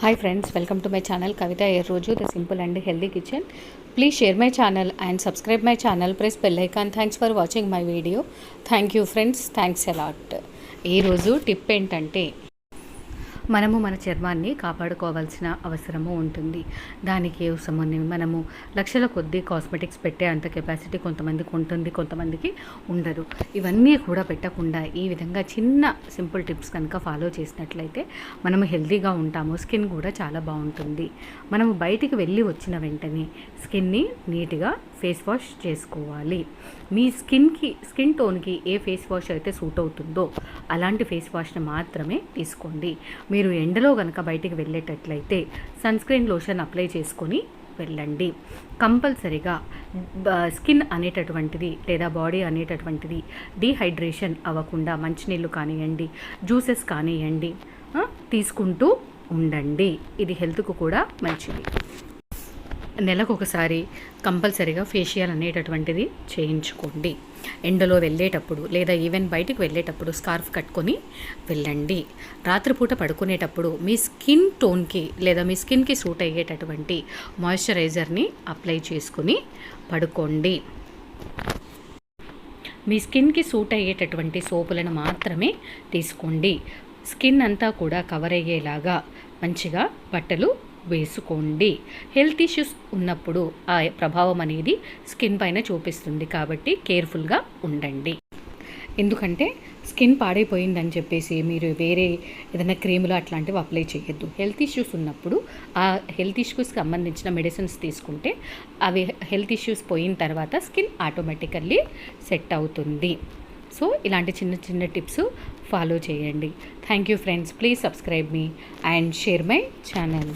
Hi friends, welcome to my channel Kavita Erroju, the simple and healthy kitchen. Please share my channel and subscribe my channel. Press bell icon. Thanks for watching my video. Thank you friends. Thanks a lot. ఈ రోజు tip ఏంటంటే మనము మన చర్మాన్ని కాపాడుకోవాల్సిన అవసరము ఉంటుంది. దానికి మనము లక్షల కొద్దీ కాస్మెటిక్స్ పెట్టే అంత కెపాసిటీ కొంతమందికి ఉంటుంది, కొంతమందికి ఉండదు. ఇవన్నీ కూడా పెట్టకుండా ఈ విధంగా చిన్న సింపుల్ టిప్స్ కనుక ఫాలో చేసినట్లయితే మనము హెల్తీగా ఉంటాము. స్కిన్ కూడా చాలా బాగుంటుంది. మనము బయటికి వెళ్ళి వచ్చిన వెంటనే స్కిన్ని నీట్గా ఫేస్ వాష్ చేసుకోవాలి. మీ స్కిన్ టోన్కి ఏ ఫేస్ వాష్ అయితే సూట్ అవుతుందో అలాంటి ఫేస్ వాష్ని మాత్రమే తీసుకోండి. మీరు ఎండలో కనుక బయటికి వెళ్ళేటట్లయితే సన్ స్క్రీన్ లోషన్ అప్లై చేసుకొని వెళ్ళండి. కంపల్సరిగా స్కిన్ అనేటటువంటిది లేదా బాడీ అనేటటువంటిది డీహైడ్రేషన్ అవ్వకుండా మంచినీళ్ళు కానివ్వండి, జ్యూసెస్ కానివ్వండి తీసుకుంటూ ఉండండి. ఇది హెల్త్కు కూడా మంచిది. నెలకు ఒకసారి కంపల్సరీగా ఫేషియల్ అనేటటువంటిది చేయించుకోండి. ఎండలో వెళ్ళేటప్పుడు లేదా ఈవెన్ బయటికి వెళ్ళేటప్పుడు స్కార్ఫ్ కట్టుకొని వెళ్ళండి. రాత్రిపూట పడుకునేటప్పుడు మీ స్కిన్ టోన్కి లేదా మీ స్కిన్కి సూట్ అయ్యేటటువంటి మాయిశ్చరైజర్ని అప్లై చేసుకుని పడుకోండి. మీ స్కిన్కి సూట్ అయ్యేటటువంటి సోపులను మాత్రమే తీసుకోండి. స్కిన్ అంతా కూడా కవర్ అయ్యేలాగా మంచిగా బట్టలు వేసుకోండి. హెల్త్ ఇష్యూస్ ఉన్నప్పుడు ఆ ప్రభావం అనేది స్కిన్ పైన చూపిస్తుంది. కాబట్టి కేర్ఫుల్గా ఉండండి. ఎందుకంటే స్కిన్ పాడైపోయిందని చెప్పేసి మీరు వేరే ఏదైనా క్రీములు అట్లాంటివి అప్లై చేయొద్దు. హెల్త్ ఇష్యూస్ ఉన్నప్పుడు ఆ హెల్త్ ఇష్యూస్కి సంబంధించిన మెడిసిన్స్ తీసుకుంటే అవి హెల్త్ ఇష్యూస్ పోయిన తర్వాత స్కిన్ ఆటోమేటికల్లీ సెట్ అవుతుంది. సో ఇలాంటి చిన్న చిన్న టిప్స్ ఫాలో చేయండి. Thank you friends. Please subscribe me and share my channel.